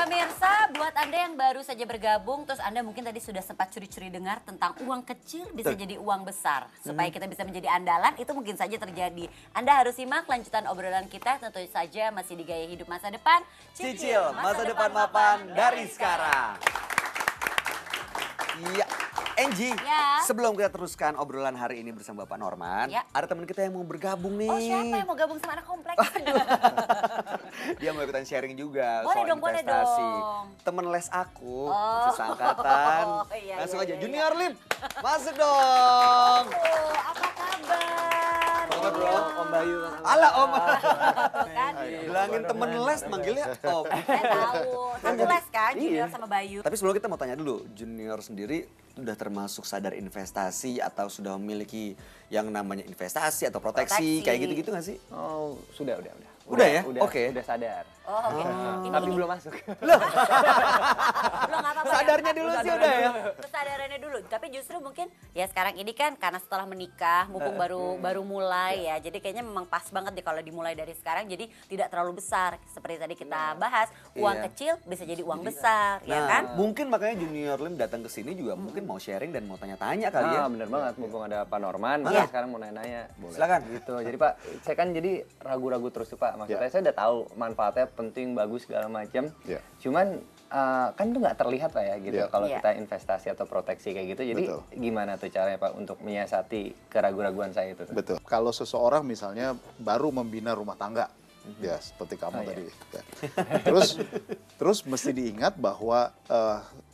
Pemirsa, buat Anda yang baru saja bergabung, terus Anda mungkin tadi sudah sempat curi-curi dengar tentang uang kecil bisa jadi uang besar. Supaya kita bisa menjadi andalan, itu mungkin saja terjadi. Anda harus simak lanjutan obrolan kita, tentu saja masih di Gaya Hidup Masa Depan. Cicil masa depan mapan dari sekarang. Iya, Angie, Ya. sebelum kita teruskan obrolan hari ini bersama Bapak Norman, Ya. ada teman kita yang mau bergabung nih. Oh, siapa yang mau gabung sama anak kompleks? Dia mau ikutan sharing juga Boleh soal dong, boleh investasi. dong. Temen les aku, Oh. seangkatan. Iya, Langsung iya, aja, iya. Junior Lim, masuk dong. Oh, apa kabar? Apa bro? Om Bayu. Alah Om, Tuh kan? bilangin temen les manggilnya Om. Saya tahu. Satu les kan, Junior sama Bayu. Tapi sebelum kita mau tanya dulu, Junior sendiri sudah termasuk sadar investasi atau sudah memiliki yang namanya investasi atau proteksi, Proteksi. kayak gitu-gitu nggak sih? Oh, sudah. Udah ya? Udah, Oke. udah sadar. Oh, oke. Tapi belum masuk. Belum apa-apa. Sadarnya dulu sih udah ya. Kesadarannya dulu. Tapi justru mungkin ya sekarang ini kan karena setelah menikah, mumpung baru mulai ya. Jadi kayaknya memang pas banget deh kalau dimulai dari sekarang. Jadi tidak terlalu besar. Seperti tadi kita bahas, uang Iya. kecil bisa jadi uang besar, ya Nah, kan? mungkin makanya Junior Lim datang ke sini juga mungkin mau sharing dan mau tanya-tanya kali ya. Bener banget. Mumpung ada Pak Norman, Iya. sekarang mau nanya-nanya. Silakan. Gitu. Jadi Pak, saya kan jadi ragu-ragu terus tuh Pak. Maksudnya saya udah tahu manfaatnya penting, bagus segala macam. Ya. Cuman kan itu nggak terlihat Pak ya gitu Ya. kalau Iya. kita investasi atau proteksi kayak gitu. Jadi Betul. gimana tuh caranya Pak untuk menyiasati keraguan-raguan saya itu? Betul. Kalau seseorang misalnya baru membina rumah tangga, ya seperti kamu Oh, iya. tadi. Ya. Terus mesti diingat bahwa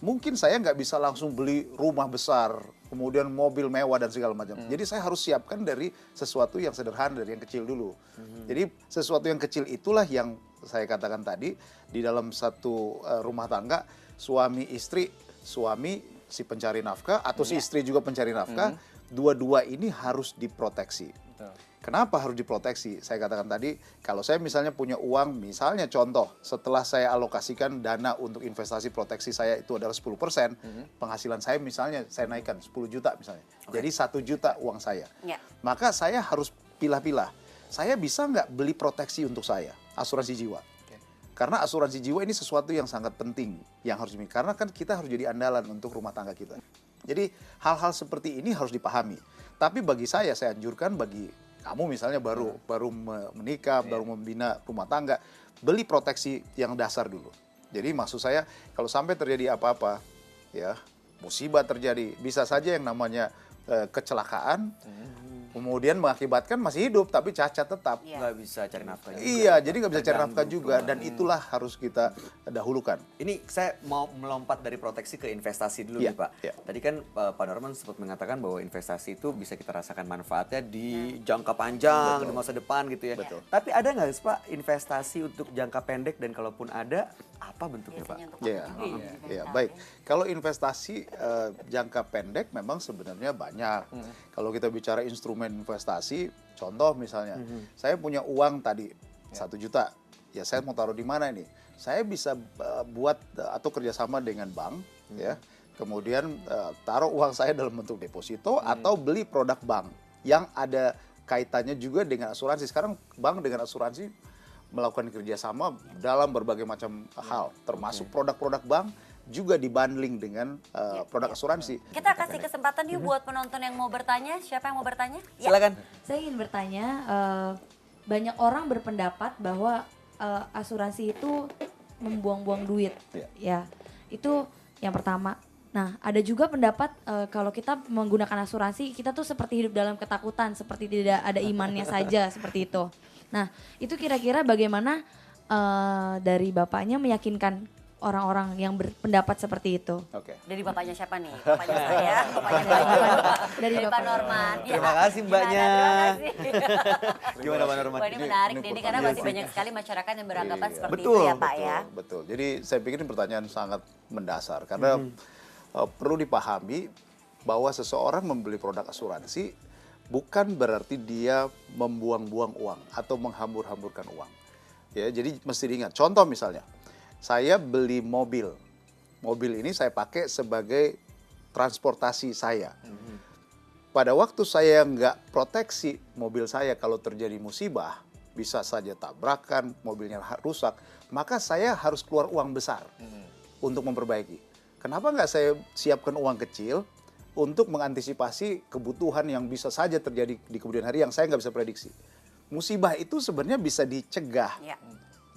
mungkin saya nggak bisa langsung beli rumah besar, kemudian mobil mewah dan segala macam. Jadi saya harus siapkan dari sesuatu yang sederhana, dari yang kecil dulu. Jadi sesuatu yang kecil itulah yang saya katakan tadi, di dalam satu rumah tangga, suami istri, suami si pencari nafkah atau si istri juga pencari nafkah, dua-dua ini harus diproteksi. Betul. Kenapa harus diproteksi? Saya katakan tadi, kalau saya misalnya punya uang, misalnya contoh, setelah saya alokasikan dana untuk investasi proteksi saya itu adalah 10%, penghasilan saya misalnya saya naikkan 10 juta misalnya. Jadi 1 juta uang saya. Ya. Maka saya harus pilah-pilah. Saya bisa nggak beli proteksi untuk saya, asuransi jiwa. Karena asuransi jiwa ini sesuatu yang sangat penting yang harus dimiliki. Karena kan kita harus jadi andalan untuk rumah tangga kita. Jadi hal-hal seperti ini harus dipahami. Tapi bagi saya anjurkan bagi kamu misalnya baru menikah, baru membina rumah tangga, beli proteksi yang dasar dulu. Jadi maksud saya kalau sampai terjadi apa-apa, ya musibah terjadi, bisa saja yang namanya kecelakaan, kemudian mengakibatkan masih hidup tapi cacat tetap. Iya. Nggak bisa cari nafkah juga. Iya, jadi nggak bisa cari Terganggu. nafkah juga dan itulah harus kita dahulukan. Ini saya mau melompat dari proteksi ke investasi dulu Iya, nih Pak. iya. Tadi kan Pak Norman sempat mengatakan bahwa investasi itu bisa kita rasakan manfaatnya di jangka panjang, di masa depan gitu ya. Betul. Tapi ada nggak sih Pak investasi untuk jangka pendek dan kalaupun ada, apa bentuknya Pak? Biasanya untuk Iya, apa juga ya? iya, baik. Kalau investasi jangka pendek memang sebenarnya banyak. Kalau kita bicara instrumen investasi, contoh misalnya, saya punya uang tadi 1 juta, ya saya mau taruh di mana ini? Saya bisa buat atau kerjasama dengan bank, ya. Kemudian taruh uang saya dalam bentuk deposito atau beli produk bank yang ada kaitannya juga dengan asuransi. Sekarang bank dengan asuransi melakukan kerjasama dalam berbagai macam hal, termasuk produk-produk bank juga dibundling dengan produk asuransi. Kita kasih kesempatan yuk buat penonton yang mau bertanya. Siapa yang mau bertanya? Ya. Silakan. Saya ingin bertanya, banyak orang berpendapat bahwa asuransi itu membuang-buang duit, ya. Itu yang pertama. Nah, ada juga pendapat kalau kita menggunakan asuransi, kita tuh seperti hidup dalam ketakutan, seperti tidak ada imannya saja, seperti itu. Nah, itu kira-kira bagaimana dari Bapaknya meyakinkan orang-orang yang berpendapat seperti itu? Oke. Dari bapaknya siapa nih? Bapaknya saya, bapaknya Bayu, dari Pak Bapak. Norman. Ya. Terima kasih, Mbaknya. Terima kasih. Gimana Pak Norman? Wah, ini menarik ini nih, karena pertanyaan masih sih. banyak sekali masyarakat yang beranggapan Iya. seperti Betul, itu ya Pak ya. Betul. Jadi saya pikir ini pertanyaan sangat mendasar karena perlu dipahami bahwa seseorang membeli produk asuransi bukan berarti dia membuang-buang uang atau menghambur-hamburkan uang. Ya, jadi mesti diingat. Contoh misalnya, saya beli mobil. Mobil ini saya pakai sebagai transportasi saya. Pada waktu saya nggak proteksi mobil saya kalau terjadi musibah, bisa saja tabrakan, mobilnya rusak, maka saya harus keluar uang besar untuk memperbaiki. Kenapa nggak saya siapkan uang kecil untuk mengantisipasi kebutuhan yang bisa saja terjadi di kemudian hari yang saya nggak bisa prediksi. Musibah itu sebenarnya bisa dicegah Ya.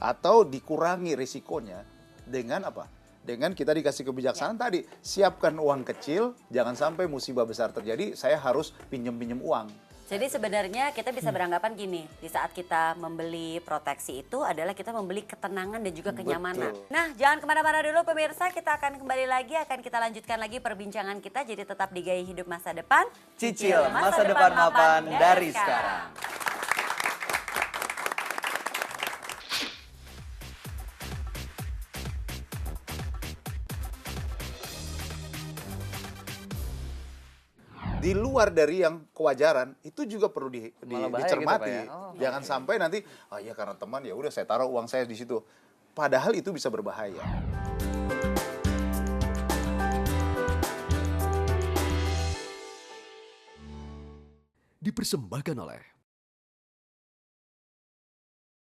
atau dikurangi risikonya dengan apa? Dengan kita dikasih kebijaksanaan tadi, siapkan uang kecil, jangan sampai musibah besar terjadi, saya harus pinjem-pinjem uang. Jadi sebenarnya kita bisa beranggapan gini, di saat kita membeli proteksi itu adalah kita membeli ketenangan dan juga kenyamanan. Betul. Nah, jangan kemana-mana dulu pemirsa, kita akan kembali lagi, akan kita lanjutkan lagi perbincangan kita, jadi tetap di Gaya Hidup Masa Depan. Cicil masa depan mapan dari sekarang. Di luar dari yang kewajaran itu juga perlu Malah bahaya dicermati. gitu, Pak, ya? Oh, Jangan sampai nanti ya karena teman ya udah saya taruh uang saya di situ. Padahal itu bisa berbahaya. Dipersembahkan oleh